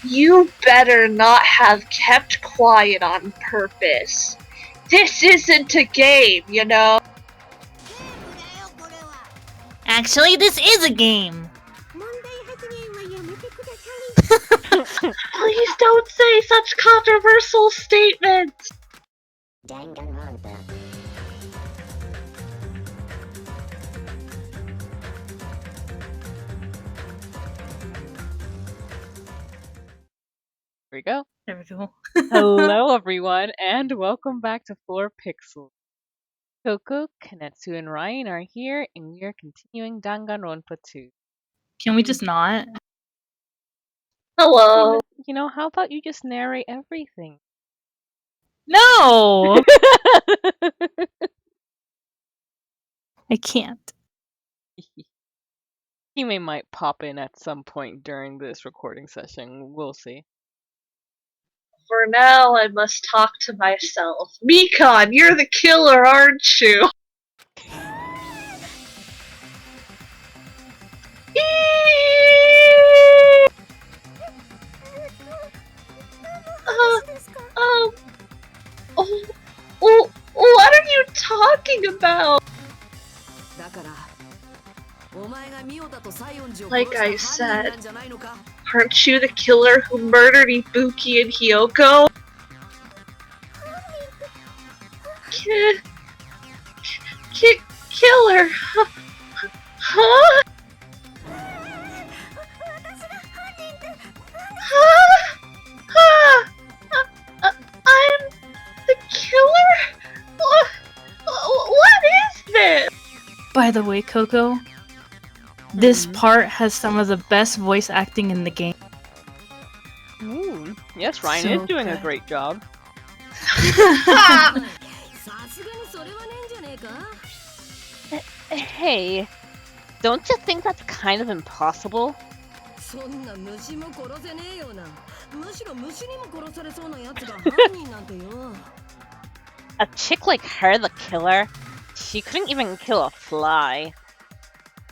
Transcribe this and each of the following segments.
You better not have kept quiet on purpose. This isn't a game, you know? Actually, this is a game! Please don't say such controversial statements! Danganronpa. There we go. There we go. Hello, everyone, and welcome back to 4 Pixels. Coco, Kanetsu, and Ryan are here, and we are continuing Danganronpa 2. Can we just not? Hello. You know, how about you just narrate everything? No! I can't. Hime might pop in at some point during this recording session. We'll see. For now, I must talk to myself. Mikan, you're the killer, aren't you? What are you talking about? Like I said, aren't you the killer who murdered Ibuki and Hyoko? Killer? Huh? I'm the killer? What is this? By the way, Coco, this part has some of the best voice acting in the game. Ooh, yes, Ryan So is doing a good. great job. Hey, don't you think that's kind of impossible? A chick like her, the killer? She couldn't even kill a fly.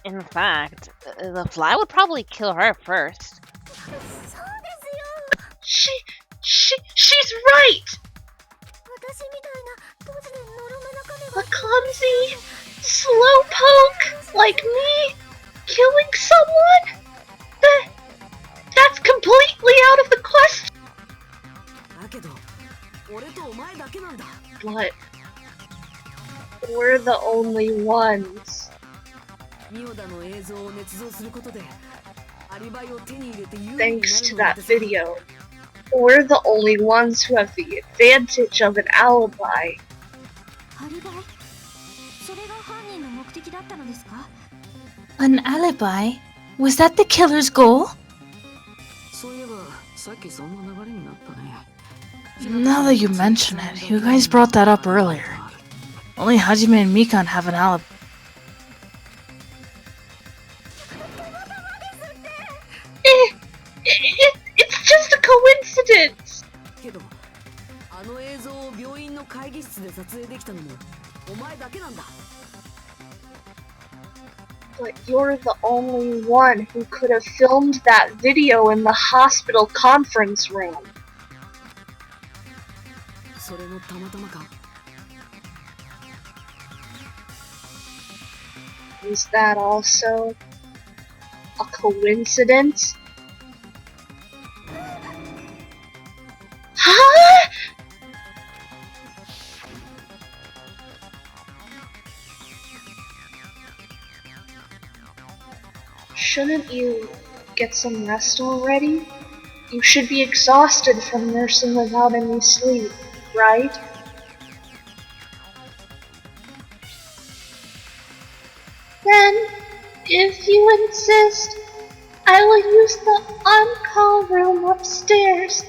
In fact, the fly would probably kill her first. She's right! A clumsy slowpoke like me killing someone? That's completely out of the question! But we're the only ones. Thanks to that video, we're the only ones who have the advantage of an alibi. An alibi? Was that the killer's goal? Now that you mention it, you guys brought that up earlier. Only Hajime and Mikan have an alibi. It's just a coincidence! But you're the only one who could have filmed that video in the hospital conference room. Is that also a coincidence? Huh? Shouldn't you get some rest already? You should be exhausted from nursing without any sleep, right? Then, if you insist, I will use the on-call room upstairs.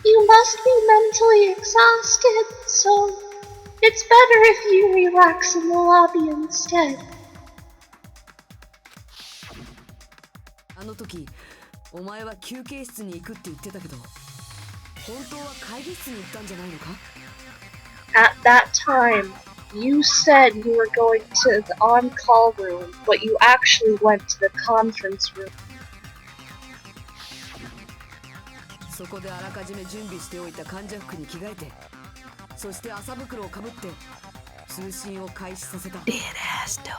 You must be mentally exhausted, so it's better if you relax in the lobby instead. At that time, You said you were going to the on-call room, but you actually went to the conference room. そこであらかじめ準備しておいた患者服に着替えて、そして麻袋をかぶって通信を開始させた。It has to.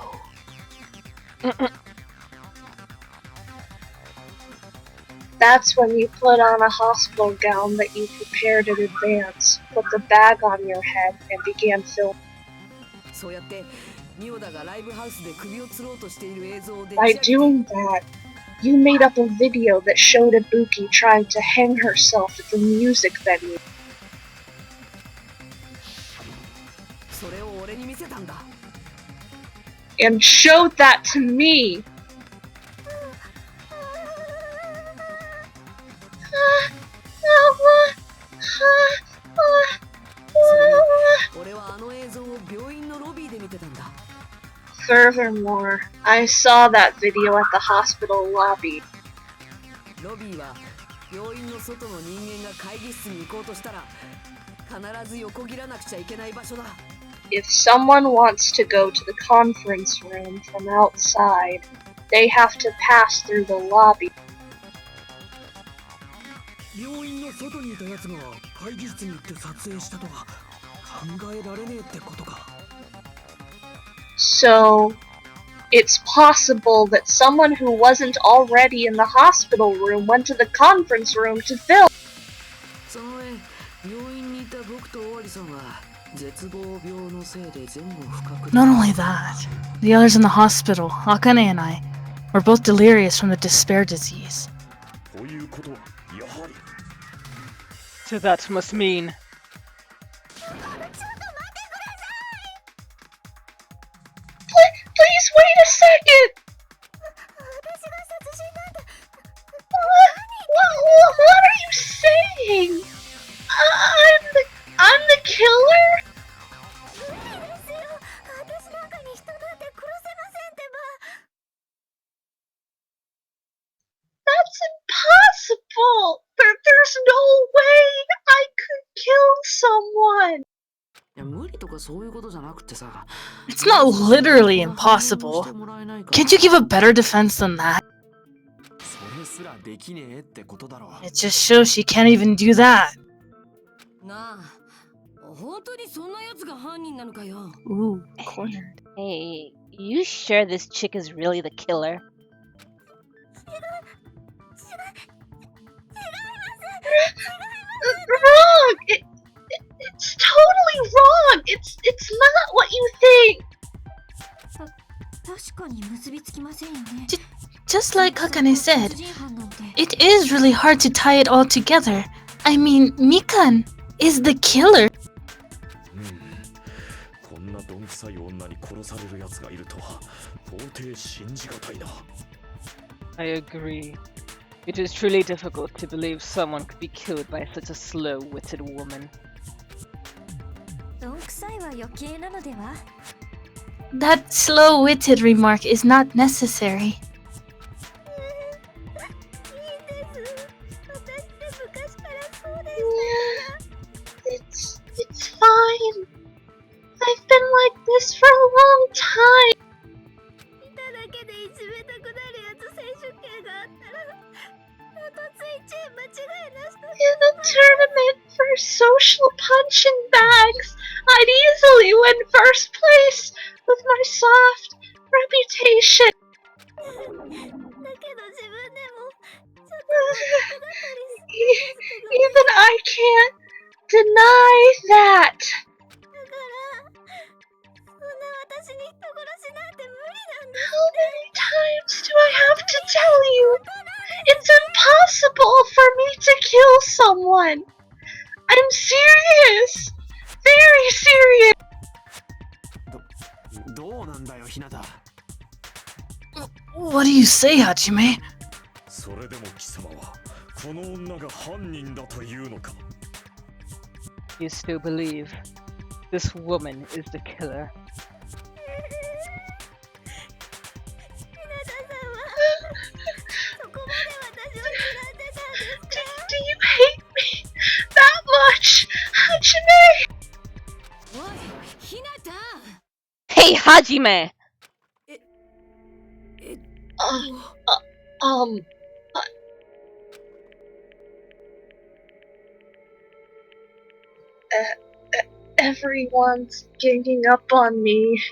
That's when you put on a hospital gown that you prepared in advance, put the bag on your head, and began filming. そうやってミオダがライブハウスで首を吊ろうとしている映像で。 By doing that, you made up a video that showed Ibuki trying to hang herself at the music venue. それを俺に見せたんだ。 And showed that to me. Furthermore, I saw that video at the hospital lobby. ロビーは病院の外の人間が会議室に行こうとしたら必ず横切らなくちゃいけない場所だ。 If someone wants to go to the conference room from outside, they have to pass through the lobby. 病院の外にいたやつが会議室に行って撮影したとは考えられねえってことか。 So, it's possible that someone who wasn't already in the hospital room went to the conference room to film. その上、病院にいた僕とオワリさんは絶望病のせいで前後不覚。 Not only that, the others in the hospital, Akane and I, were both delirious from the despair disease. So that must mean... Please wait a second! What are you saying? I'm the killer? That's impossible! There's no way I could kill someone! It's not literally impossible. Can't you give a better defense than that? It just shows she can't even do that. Ooh, cornered. Hey, you sure this chick is really the killer? Wrong! It's totally wrong! It's not what you think! Just like Akane said, it is really hard to tie it all together. I mean, Mikan is the killer. I agree. It is truly difficult to believe someone could be killed by such a slow-witted woman. That slow-witted remark is not necessary. It's fine. I've been like this for a long time. In a tournament for social punching bags, I'd easily win first place with my soft reputation. Even I can't deny that. How many times do I have to tell you? It's impossible for me to kill someone. I'm serious. Very serious. What do you say, Hajime? You still believe this woman is the killer? Do you hate me that much, Hajime? Hajime! Um, everyone's ganging up on me.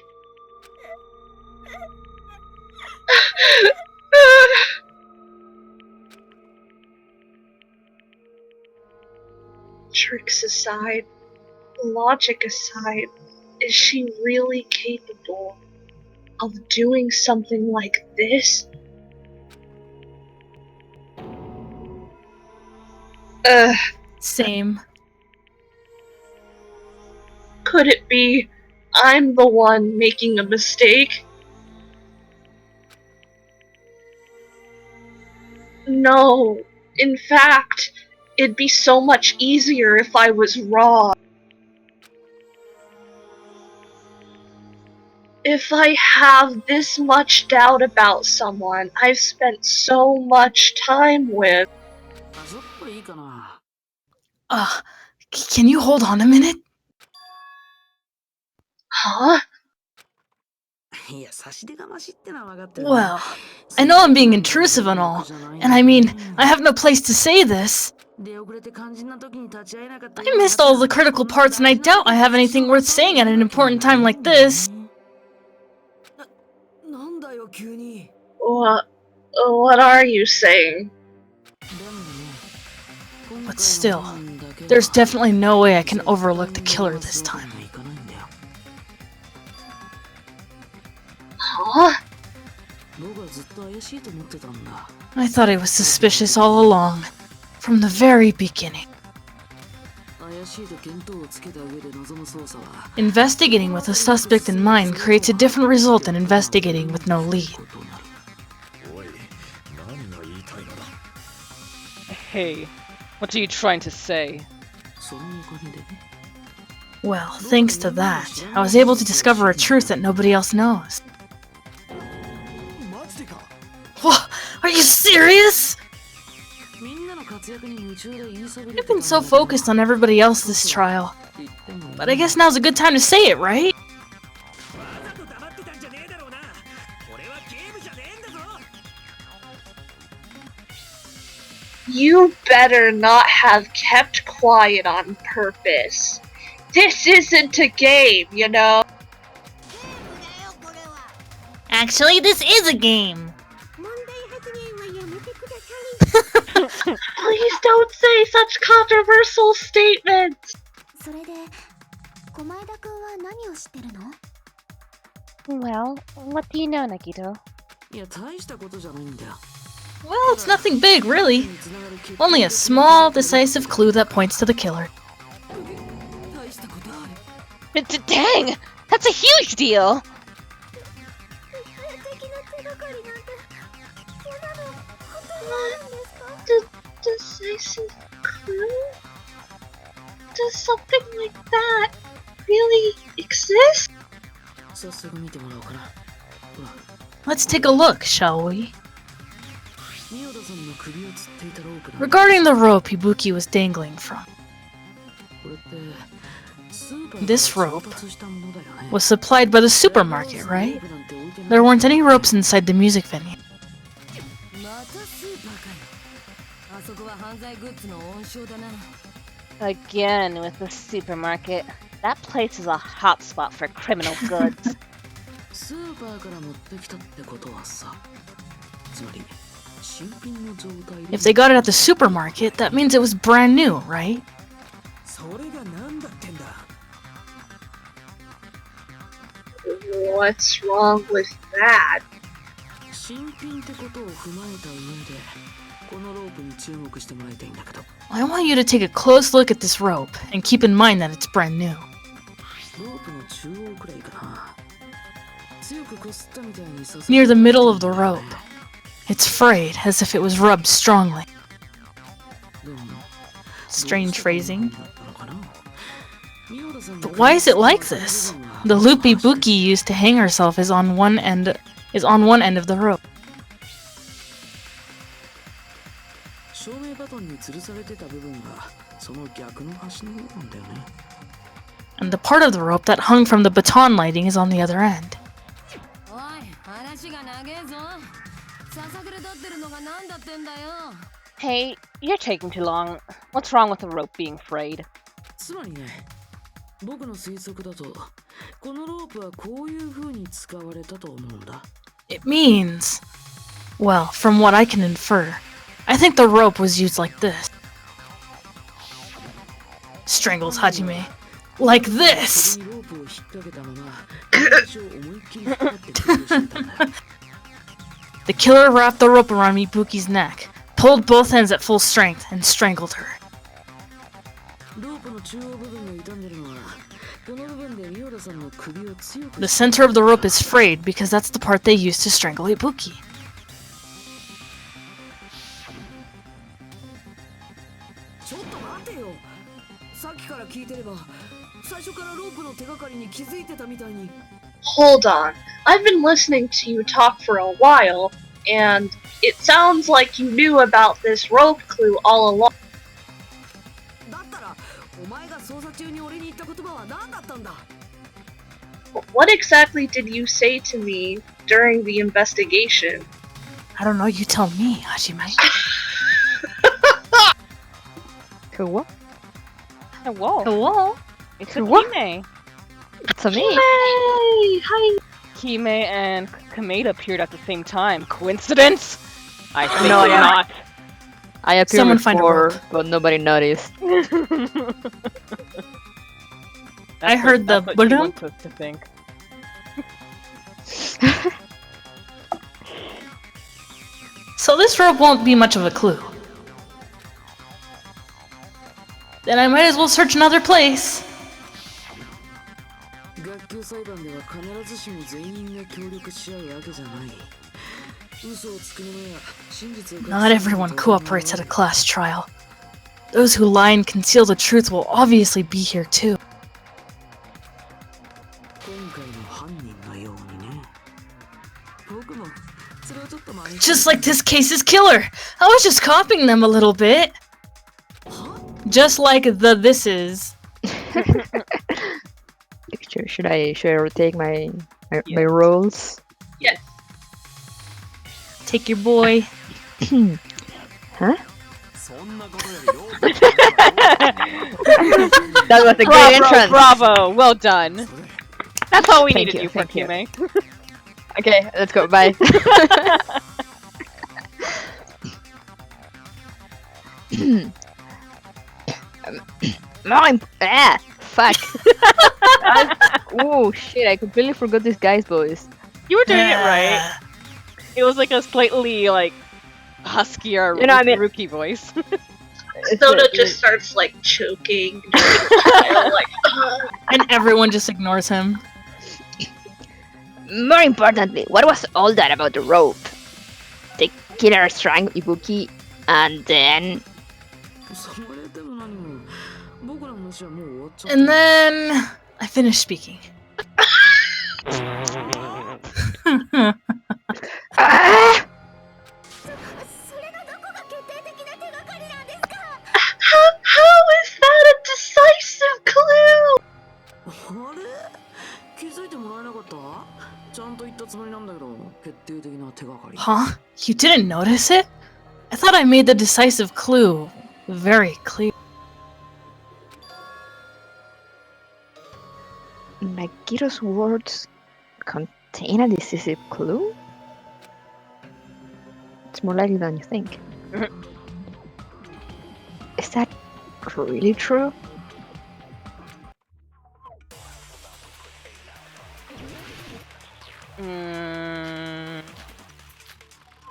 Tricks aside, logic aside, is she really capable of doing something like this? Same. Could it be I'm the one making a mistake? No. In fact, it'd be so much easier if I was wrong. If I have this much doubt about someone I've spent so much time with. Can you hold on a minute? Huh? Well, I know I'm being intrusive and all, and I mean, I have no place to say this. I missed all the critical parts and I doubt I have anything worth saying at an important time like this. What are you saying? But still, there's definitely no way I can overlook the killer this time. Huh? I thought I was suspicious all along, from the very beginning. Investigating with a suspect in mind creates a different result than investigating with no lead. Hey, what are you trying to say? Well, thanks to that, I was able to discover a truth that nobody else knows. Whoa, are you serious? I've been so focused on everybody else this trial. But I guess now's a good time to say it, right? You better not have kept quiet on purpose. This isn't a game, you know? Actually, this is a game. Please don't say such controversial statements! Well, what do you know, Nagito? Well, it's nothing big, really. Only a small, decisive clue that points to the killer. Dang! That's a huge deal! Decisive clue? Does something like that really exist? Let's take a look, shall we? Regarding the rope Ibuki was dangling from. This rope was supplied by the supermarket, right? There weren't any ropes inside the music venue. Again with the supermarket. That place is a hotspot for criminal goods. If they got it at the supermarket, that means it was brand new, right? What's wrong with that? I want you to take a close look at this rope, and keep in mind that it's brand new. Near the middle of the rope. It's frayed, as if it was rubbed strongly. Strange phrasing. But why is it like this? The loop Ibuki used to hang herself is on one end of the rope. And the part of the rope that hung from the baton lighting is on the other end. Hey, you're taking too long. What's wrong with the rope being frayed? つまりね、僕の推測だと、このロープはこういう風に使われたと思うんだ。It means... Well, from what I can infer, I think the rope was used like this. Strangles Hajime. Like this! ロープを引っ掛けたまま、足を思いっきり引っ張って殺したんだ。 The killer wrapped the rope around Mibuki's neck, pulled both ends at full strength, and strangled her. ロープの中央部分が傷んでるのは、この部分でミオラさんの首を強く The center of the rope is frayed because that's the part they used to strangle Ibuki. ちょっと待てよ。さっきから聞いてれば、最初からロープの手がかりに気づいてたみたいに。 Hold on. I've been listening to you talk for a while, and it sounds like you knew about this rope clue all along. だったら、お前が捜査中に俺に言った言葉は何だったんだ。 What exactly did you say to me during the investigation? I don't know, you tell me, Hajime. Cool. Whoa. Cool. It's Cool. Hime. It's me. Hey, hi. Hime and Kameda appeared at the same time. Coincidence? I think No, yeah. not. I appeared Someone find a before, rope. but nobody noticed. I heard the that's what she ba-dum. wants us to think. So this rope won't be much of a clue. Then I might as well search another place. 学級裁判では必ずしも全員が協力し合うわけじゃない。嘘をつく者や真実を隠す者 Not everyone cooperates at a class trial. Those who lie and conceal the truth will obviously be here too. 今回の犯人のようにね。僕もそれをちょっと真似 Just like this case's killer. I was just copying them a little bit. Just like the this is. Should I retake my roles? Yes. Take your boy. Huh? That was a great entrance. Bravo, well done. That's all we Thank needed you, you for, thank you. Hime. Okay, let's go. Bye. Fuck. Oh shit! I completely forgot this guy's voice. You were doing it right. It was like a slightly like huskier You know, I mean- rookie voice. Soda just starts like choking. Like, And everyone just ignores him. More importantly, what was all that about the rope? The killer strangled Ibuki, and then それでも何も僕らの話はもう終わっちゃった。 And then I finished speaking. ah! how is that a decisive clue? あれ気づいてもらえなかったちゃんと言ったつもりなんだけど決定的な手がかり Huh? You didn't notice it? I thought I made the decisive clue very clear. Nagiro's words contain a decisive clue? It's more likely than you think. Is that really true?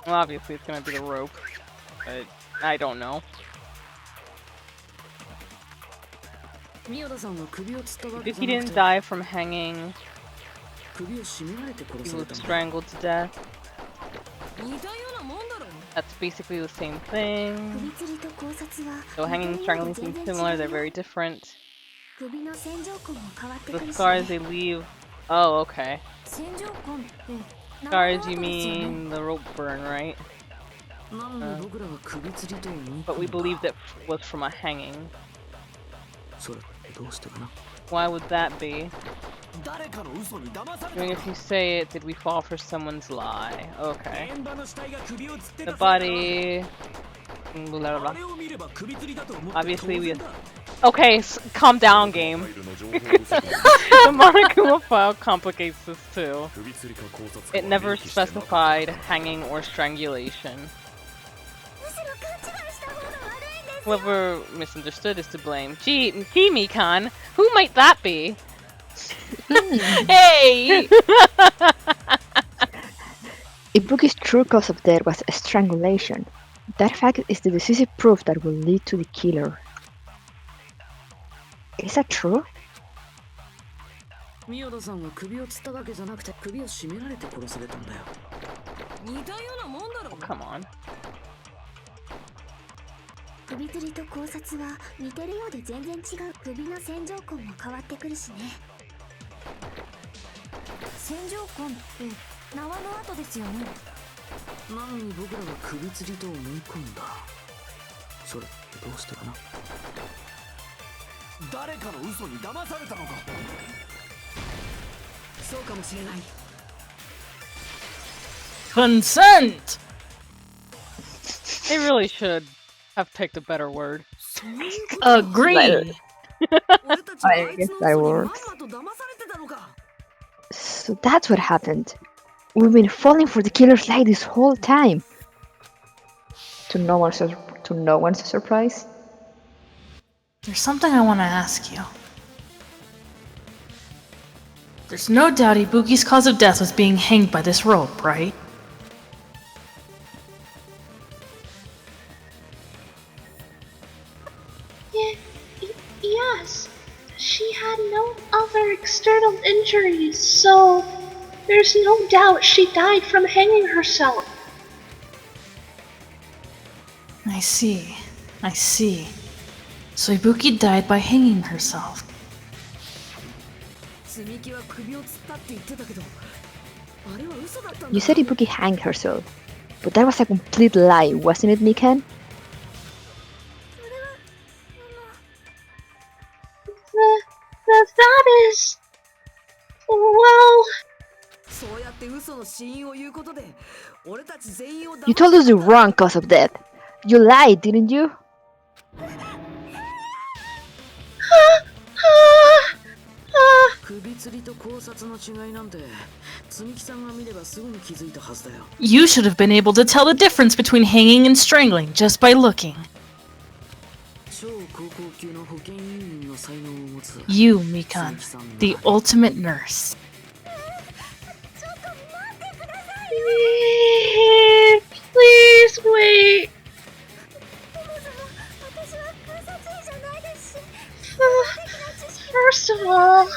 Well, obviously it's gonna be the rope, but I don't know. 宮田さんは首をつったわけ If じ he ゃなく didn't て die from hanging, 首を絞められて殺 he され was たんだ strangled to death. 似たようなもんだろ That's basically the same thing. 首吊りと考察は So hanging and strangling seem similar, they're very different. 首の線条痕も変わって The くるし scars they leave. Oh, okay. 線条痕って名 Scars, 前の you 後ですよね mean the rope burn, right? なのに僕らは首吊りと思ったんだ But we believed it was from a hanging. それどうしてかな Why would that be? I mean, if you say it, did we fall for someone's lie? Okay. The body. Blah, blah, blah. Obviously, we. Okay, calm down, game. The Monokuma file complicates this too. It never specified hanging or strangulation. Whoever misunderstood is to blame. Gee, Mikan, who might that be? Hey! Ibuki's true cause of death was strangulation. That fact is the decisive proof that will lead to the killer. Is that true? ミオダさんは首を吊っただけじゃなくて首を絞められて殺されたんだよ。似たようなもんだろ。 Come on. 首吊りと考察は似てるようで全然違う。首の線条痕も変わってくるしね。線条痕って縄の跡ですよね。なのに僕らは首吊りと思い込んだ。それってどうしてかな。誰かの嘘に騙されたのか。そうかもしれない。Consent! They really should have picked a better word. Agree! I guess that works. So that's what happened. We've been falling for the killer's lie this whole time. To no one's surprise. There's something I want to ask you. There's no doubt Ibuki's cause of death was being hanged by this rope, right? Yes. She had no other external injuries, so there's no doubt she died from hanging herself. I see. So Ibuki died by hanging herself. You said Ibuki hanged herself, but that was a complete lie, wasn't it, Mikan? That is... Well... You told us the wrong cause of death. You lied, didn't you? You should have been able to tell the difference between hanging and strangling just by looking. You, Mikan, the ultimate nurse. Please wait. First of all,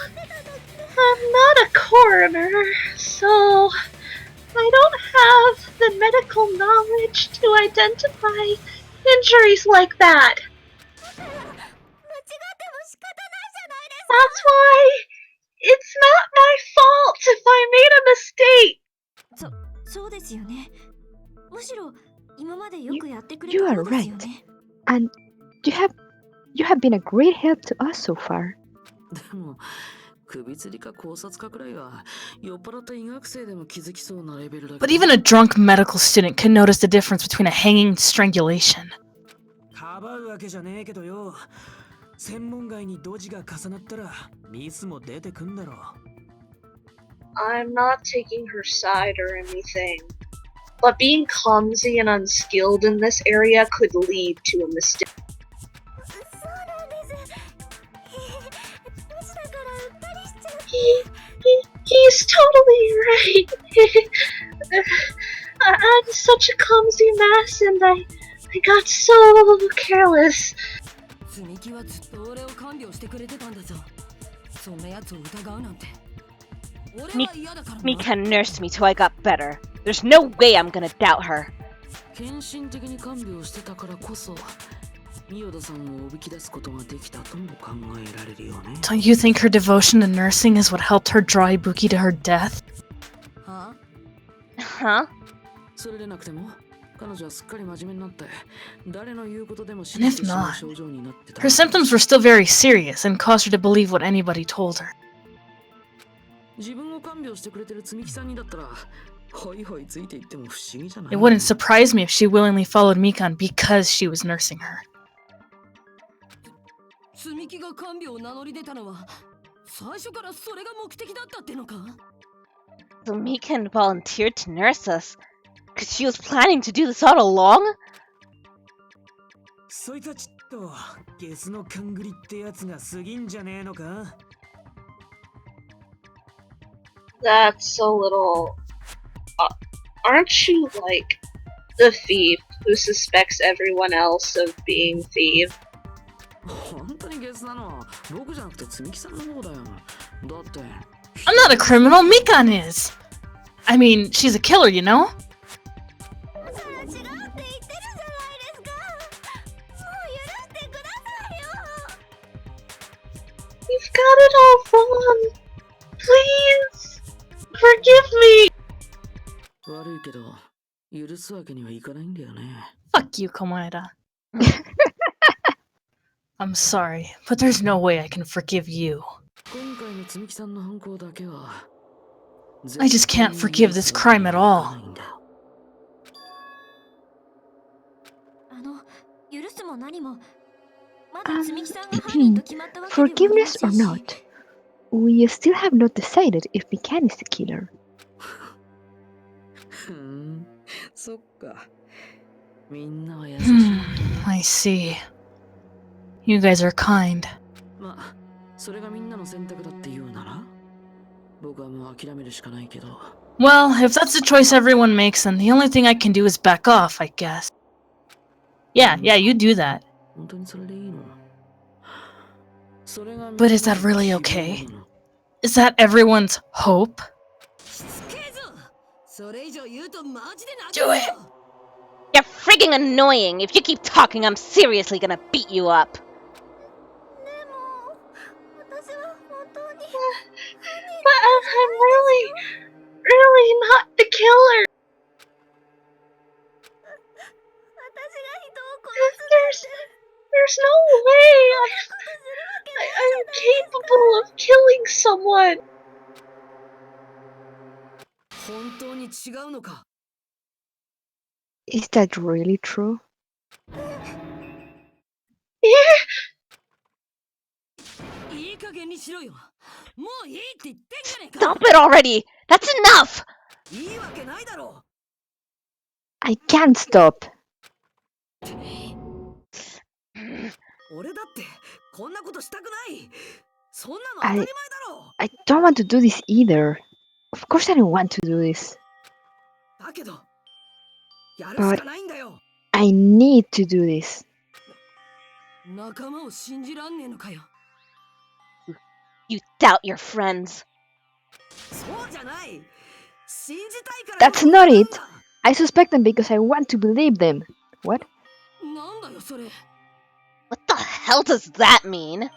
I'm not a coroner, so I don't have the medical knowledge to identify injuries like that. That's why it's not my fault if I made a mistake. そうですよね。むしろ今までよくやってくれ You た are 方ですよ right. ね。 And you have been a great help to us so far. でも首吊りか考察かくらいは酔っ払った医学生でも気づきそうなレベルだけど。 But even a drunk medical student can notice the difference between a hanging and strangulation. かばうわけじゃねえけどよ。専門外にドジが重なったらミスも出てくんだろう。I'm not taking her side or anything, but being clumsy and unskilled in this area could lead to a mistake. He's totally right. I'm such a clumsy mess and I got so careless. 積み木はずっと俺を看病してくれてたんだぞ。そんな奴を疑うなんて。 Mikan nursed me till I got better. There's no way I'm gonna doubt her. 献身的に看病してたからこそ、ミオダさんをおびき出すことができたとも考えられるよね。 Don't you think her devotion to nursing is what helped her draw Ibuki to her death? は Huh? それでなくても、彼女はすっかり真面目になって、誰の言うことでも And 信 if じてしまう not, 症状になってた。 her symptoms were still very serious and caused her to believe what anybody told her. 自分を看病してくれてる積木さんにだったらホイホイついていっても不思議じゃない。 It wouldn't surprise me if she willingly followed Mikan because she was nursing her. 積み木が看病を名乗り出たのは最初からそれが目的だったってのか？ So Mikan volunteered to nurse us because she was planning to do this all along? そいつはちっとゲスの勘繰りってやつが過ぎんじゃねえのか？ That's a little... aren't you like the thief who suspects everyone else of being thief? 本当にゲスなのは僕じゃなくて積木さんの方だよ。だって I'm not a criminal, Mikan is! I mean, she's a killer, you know? それ違うって言ってるじゃないですか。もう許してくださいよ。 You've got it all wrong. Please, forgive me. 悪いけど許すわけにはいかないんだよね。 Fuck you, Komaeda. I'm sorry, but there's no way I can forgive you. 今回の積木さんの犯行だけは I just can't forgive this crime at all. 許すも何もまだ積木さんが犯人と決まったわけではない Forgiveness し or not, we still have not decided if Mikan is the killer. そっか。みんなは優しいんだ。 I see. You guys are kind. まあ、それがみんなの選択だって言うなら、僕はもう諦めるしかないけど。 Well, if that's the choice everyone makes, then the only thing I can do is back off, I guess. Yeah, you do that. 本当にそれでいいの？それが But is that really okay? Is that everyone's hope? しつけえぞ。それ以上言うとマジで殴 Do る it. ぞ。 You're frigging annoying. If you keep talking, I'm seriously gonna beat you up. でも私は本当に But I'm really not the killer. 私が人を殺す There's no way. I'm capable of killing someone. 本当に違うのか？ Is that really true? Yeah, いい加減にしろよ。もういいって言ってんじゃねえか。 Stop it already! That's enough! いいわけないだろ I can't stop. 俺だってこんなことしたくない。そんなの当たり前だろ I don't want to do this either. Of course I don't want to do this. だけどやるしかないんだよ。 I need to do this. 仲間を信じらんねえのかよ。 You doubt your friends. そうじゃない。信じたいから。 That's not it. I suspect them because I want to believe them. What? なんだよそれ。 What the hell does that mean?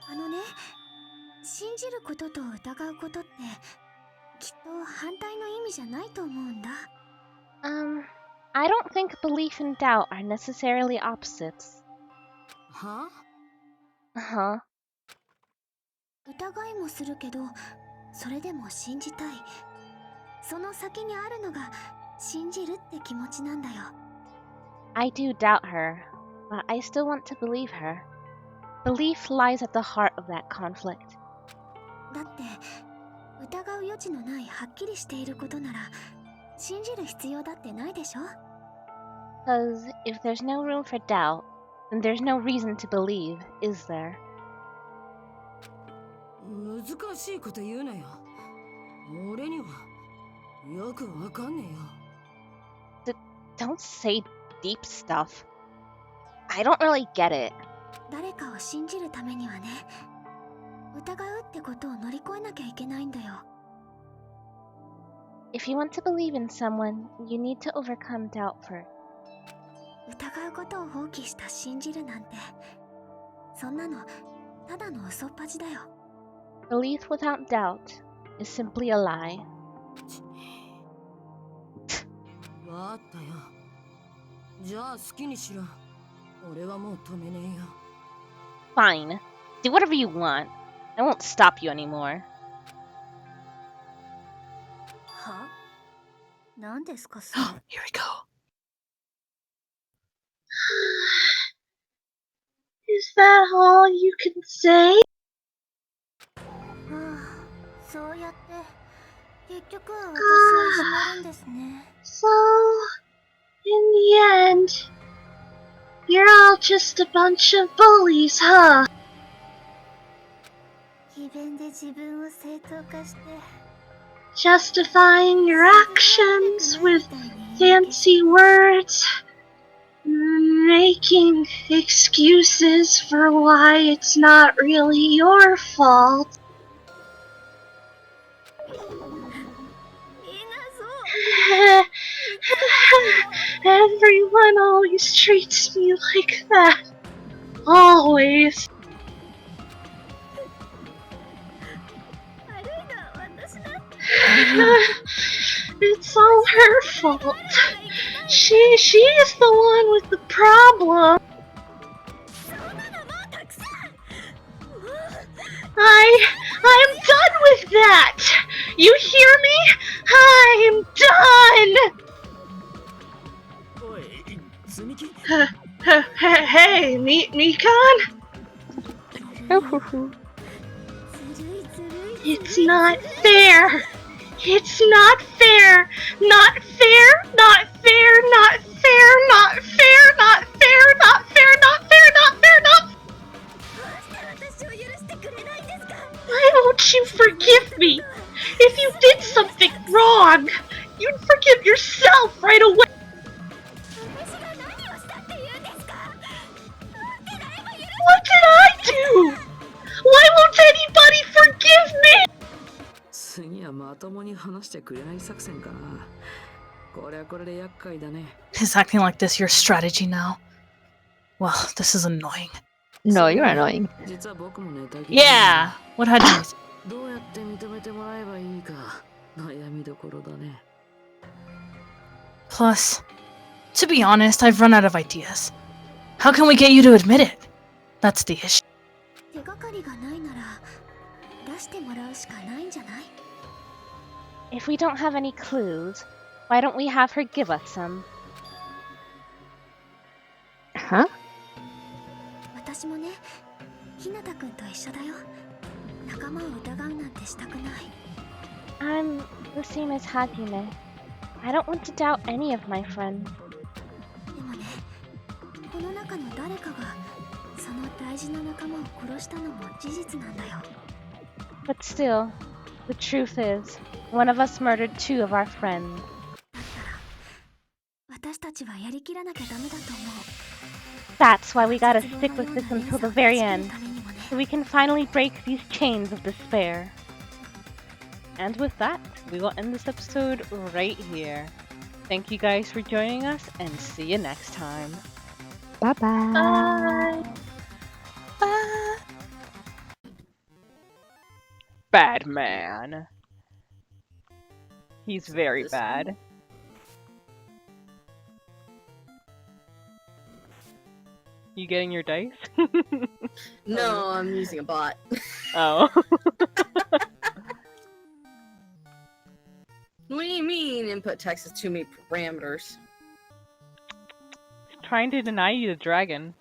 あのね信じることと疑うことってきっと反対の意味じゃないと思うんだ I don't think belief and doubt are necessarily opposites. は Uh-huh. 疑いもするけどそれでも信じたいその先にあるのが信じるって気持ちなんだよ I do doubt her, but I still want to believe her. Belief lies at the heart of that conflict. だって疑う余地のないはっきりしていることなら信じる必要だってないでしょ Because if there's no room for doubt, then there's no reason to believe, is there? 難しいこと言うなよ。俺にはよくわかんねえよ。 Don't say deep stuff. I don't really get it. 誰かを信じるためにはね疑うってことを乗り越えなきゃいけないんだよ If you want to believe in someone, you need to overcome doubt first. 疑うことを放棄した信じるなんてそんなのただの嘘っぱちだよ Belief without doubt is simply a lie. わかったよ。じゃあ好きにしろ。俺はもう止めねえよ。 Fine. Do whatever you want. I won't stop you anymore. 何ですかそれ。 Here we go. Is that all you can say? はあ、そうやって結局は私をいじめるんですね。 So, in the end, you're all just a bunch of bullies, huh? 詭弁で自分を正当化して Justifying your actions with fancy words, making excuses for why it's not really your fault. みんなそう Everyone always treats me like that. Always. 悪いのは私だ。 It's all her fault. She's the one with the problem. そんなのもうたくさん。 I'm done with that. You hear me? I'm done. おい、積み木 Hey, Mikan? ずるいずるい。 It's not fair. It's not fair. Not fair. Not fair. Not fair. Not fair. Not fair. Not fair. Not fair. Not fair. Not. どうして私を許してくれないんですか。 Why won't you forgive me? If you did something wrong, you'd forgive yourself right away. 私が何をしたって言うんですか。なんで誰も許 What did I do? Why won't anybody forgive me? 次はまともに話してくれない作戦かな。これはこれで厄介だね。 Is acting like this your strategy now? Well, this is annoying. No, you're annoying. 実は僕もネタ切れ Yeah! What had you? どうやって認めてもらえばいいか悩みどころだね。 Plus, to be honest, I've run out of ideas. How can we get you to admit it? That's the issue. 手がかりがないなら出してもらうしかないんじゃない。 If we don't have any clues, why don't we have her give us some? Huh? 私もね、ひなたくんと一緒だよ。仲間を疑うなんてしたくない。 I'm the same as Hajime. I don't want to doubt any of my friends. でもね、この中の誰かがその大事な仲間を殺したのも事実なんだよ。 But still, the truth is, one of us murdered two of our friends. だったら私たちはやりきらなきゃダメだと思う。 That's why we gotta stick with this until the very end, so we can finally break these chains of despair. And with that, we will end this episode right here. Thank you guys for joining us, and see you next time. Bye-bye. Bye! Bad man. He's very This bad. You getting your dice? No, I'm using a bot. Oh. What do you mean input text is too many parameters? Trying to deny you the dragon.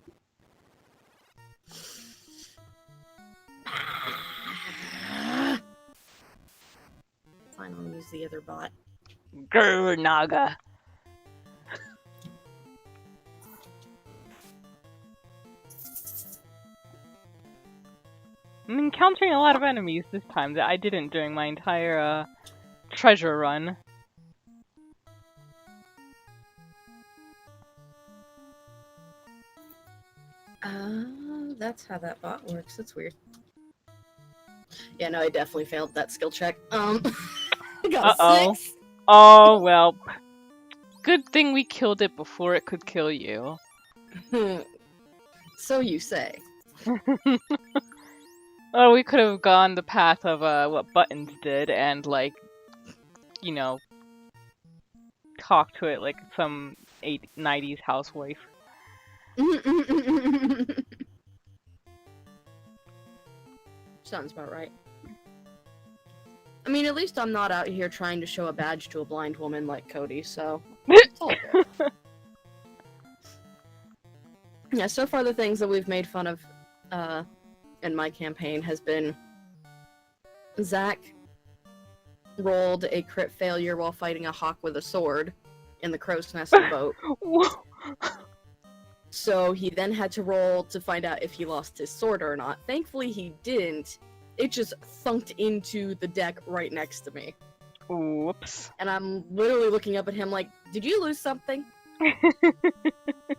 Fine, I'll use the other bot. Grr, Naga. I'm encountering a lot of enemies this time that I didn't during my entire treasure run. That's how that bot works. That's weird. Yeah, no, I definitely failed that skill check. I got Uh-oh. 6. Oh, well. Good thing we killed it before it could kill you. So you say. Oh, we could have gone the path of what Buttons did and, like, you know, talk to it like some 90s housewife. Sounds about right. I mean, at least I'm not out here trying to show a badge to a blind woman like Cody, so it's all good. Yeah, so far the things that we've made fun of in my campaign has been Zach rolled a crit failure while fighting a hawk with a sword in the crow's nest boat. So he then had to roll to find out if he lost his sword or not. Thankfully he didn't. It just thunked into the deck right next to me. Whoops. And I'm literally looking up at him like, did you lose something?